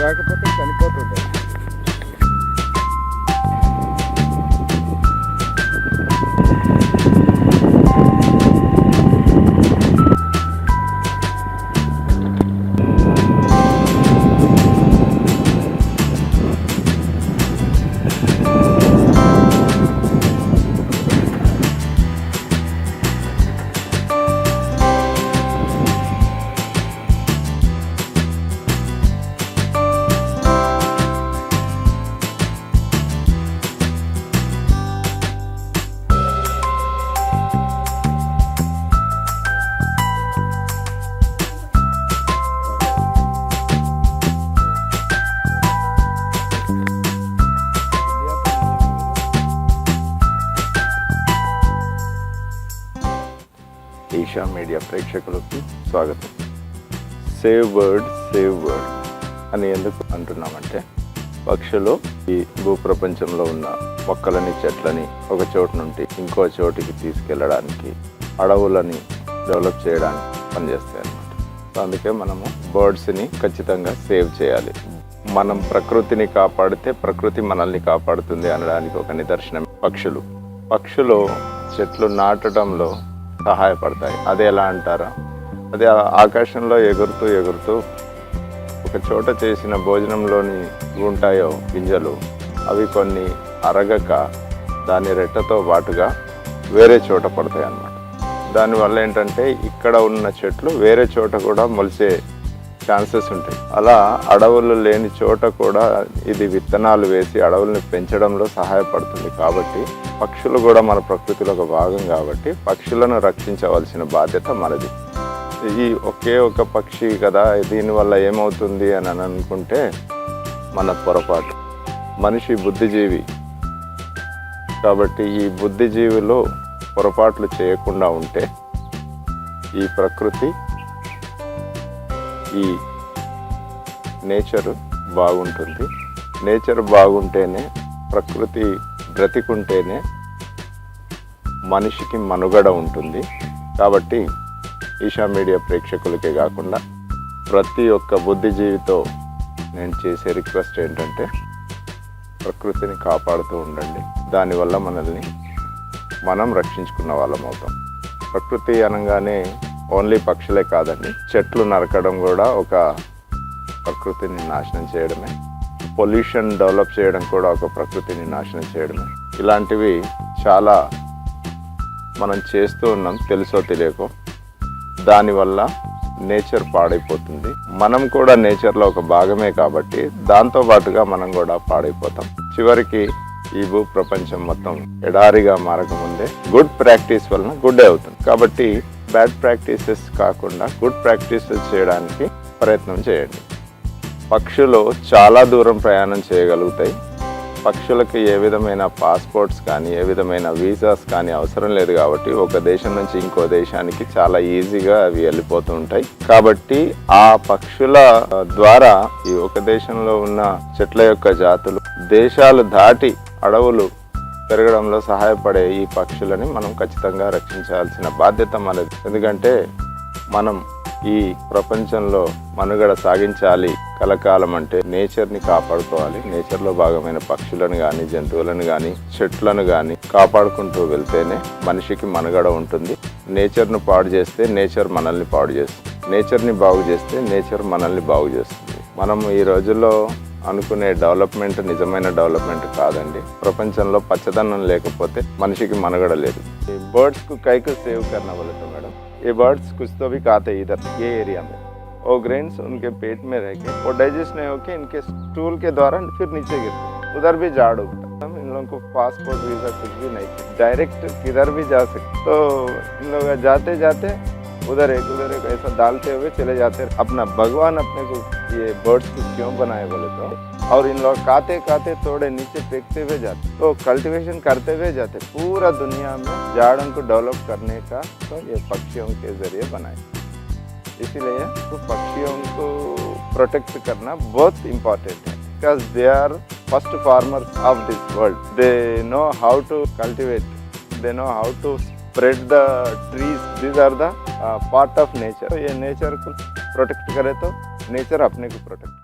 రాకపోతే చనిపోతుండే. ఈషా మీడియా ప్రేక్షకులకి స్వాగతం. సేవ్ బర్డ్ అని ఎందుకు అంటున్నామంటే, పక్షులు ఈ భూప్రపంచంలో ఉన్న మొక్కలని చెట్లని ఒక చోటు నుండి ఇంకో చోటికి తీసుకెళ్ళడానికి, అడవులని డెవలప్ చేయడానికి పనిచేస్తాయి అన్నమాట. అందుకే మనము బర్డ్స్ని ఖచ్చితంగా సేవ్ చేయాలి. మనం ప్రకృతిని కాపాడితే ప్రకృతి మనల్ని కాపాడుతుంది అనడానికి ఒక నిదర్శనం పక్షులు చెట్లు నాటడంలో సహాయపడతాయి. అది ఎలా అంటారా, అది ఆకాశంలో ఎగురుతూ ఒక చోట చేసిన భోజనంలోని ఉంటాయో గింజలు, అవి కొన్ని అరగక దాని రెట్టతో పాటుగా వేరే చోట పడతాయి అన్నమాట. దానివల్ల ఏంటంటే ఇక్కడ ఉన్న చెట్లు వేరే చోట కూడా మొలిసే ఛాన్సెస్ ఉంటాయి. అలా అడవులు లేని చోట కూడా ఇది విత్తనాలు వేసి అడవుల్ని పెంచడంలో సహాయపడుతుంది. కాబట్టి పక్షులు కూడా మన ప్రకృతిలో ఒక భాగం కాబట్టి పక్షులను రక్షించవలసిన బాధ్యత మనది. ఈ ఒకే ఒక పక్షి కదా, దీనివల్ల ఏమవుతుంది అని అనుకుంటే మన పొరపాటు. మనిషి బుద్ధిజీవి కాబట్టి ఈ బుద్ధిజీవిలో పొరపాట్లు చేయకుండా ఉంటే ఈ ప్రకృతి, ఈ నేచర్ బాగుంటుంది. నేచర్ బాగుంటేనే, ప్రకృతి బ్రతికుంటేనే మనిషికి మనుగడ ఉంటుంది. కాబట్టి ఈషా మీడియా ప్రేక్షకులకే కాకుండా ప్రతి ఒక్క బుద్ధిజీవితో నేను చేసే రిక్వెస్ట్ ఏంటంటే, ప్రకృతిని కాపాడుతూ ఉండండి. దానివల్ల మనల్ని మనం రక్షించుకున్న వాళ్ళం అవుతాం. ప్రకృతి అనగానే ఓన్లీ పక్షులే కాదండి, చెట్లు నరకడం కూడా ఒక ప్రకృతిని నాశనం చేయడమే. పొల్యూషన్ డెవలప్ చేయడం కూడా ఒక ప్రకృతిని నాశనం చేయడమే. ఇలాంటివి చాలా మనం చేస్తూ ఉన్నాం, తెలుసో తెలియకో. దానివల్ల నేచర్ పాడైపోతుంది. మనం కూడా నేచర్లో ఒక భాగమే కాబట్టి దాంతో పాటుగా మనం కూడా పాడైపోతాం. చివరికి ఈ భూ ప్రపంచం మొత్తం ఎడారిగా మారకముందే గుడ్ ప్రాక్టీస్ వలన గుడ్ అవుతుంది. కాబట్టి బ్యాడ్ ప్రాక్టీసెస్ కాకుండా గుడ్ ప్రాక్టీసెస్ చేయడానికి ప్రయత్నం చేయండి. పక్షులు చాలా దూరం ప్రయాణం చేయగలుగుతాయి. పక్షులకి ఏ విధమైన పాస్పోర్ట్స్ కానీ ఏ విధమైన వీసాస్ కానీ అవసరం లేదు కాబట్టి ఒక దేశం నుంచి ఇంకో దేశానికి చాలా ఈజీగా అవి వెళ్ళిపోతూ ఉంటాయి. కాబట్టి ఆ పక్షుల ద్వారా ఈ ఒక దేశంలో ఉన్న చెట్ల యొక్క జాతులు దేశాలు దాటి అడవులు పెరగడంలో సహాయపడే ఈ పక్షులని మనం ఖచ్చితంగా రక్షించాల్సిన బాధ్యత మనది. ఎందుకంటే మనం ఈ ప్రపంచంలో మనుగడ సాగించాలి కలకాలం అంటే నేచర్ని కాపాడుకోవాలి. నేచర్లో భాగమైన పక్షులను కానీ, జంతువులను కానీ, చెట్లను కానీ కాపాడుకుంటూ వెళ్తేనే మనిషికి మనుగడ ఉంటుంది. నేచర్ను పాడు చేస్తే నేచర్ మనల్ని పాడు చేస్తుంది. నేచర్ని బాగు చేస్తే నేచర్ మనల్ని బాగు చేస్తుంది. మనం ఈ రోజుల్లో అనుకునే డెవలప్మెంట్ నిజమైన డెవలప్మెంట్ కాదండి. ప్రపంచంలో పచ్చదనం లేకపోతే మనిషికి మనుగడ లేదు. ఈ बर्ड्स को कई को सेव करना बोले तो मैडम, ये बर्ड्स कुछ तो भी खाते इधर ये एरिया में, वो ग्रेन्स उनके पेट में रह के वो डाइजेस्ट नहीं होके इनके स्टूल के द्वारा फिर नीचे गिरते, उधर भी झाड़ उगता। हम इन लोगों को पासपोर्ट वीजा कुछ भी नहीं, डायरेक्ट किधर भी जा सकते। तो इन लोग जाते जाते उधर एक ऐसा डालते हुए चले जाते। अपना भगवान अपने को ये बर्ड्स को क्यों बनाए बोले तो, और इन लोग खाते खाते थोड़े नीचे फेंकते हुए जाते, तो कल्टीवेशन करते हुए जाते। पूरा दुनिया में झाड़ों को डेवलप करने का तो ये पक्षियों के जरिए बनाए। इसीलिए तो पक्षियों को प्रोटेक्ट करना बहुत इम्पोर्टेंट है, because they are first farmers of this world. They know how to cultivate, they know how to spread the trees. These are the part of nature. ये नेचर को प्रोटेक्ट करे तो नेचर अपने को protect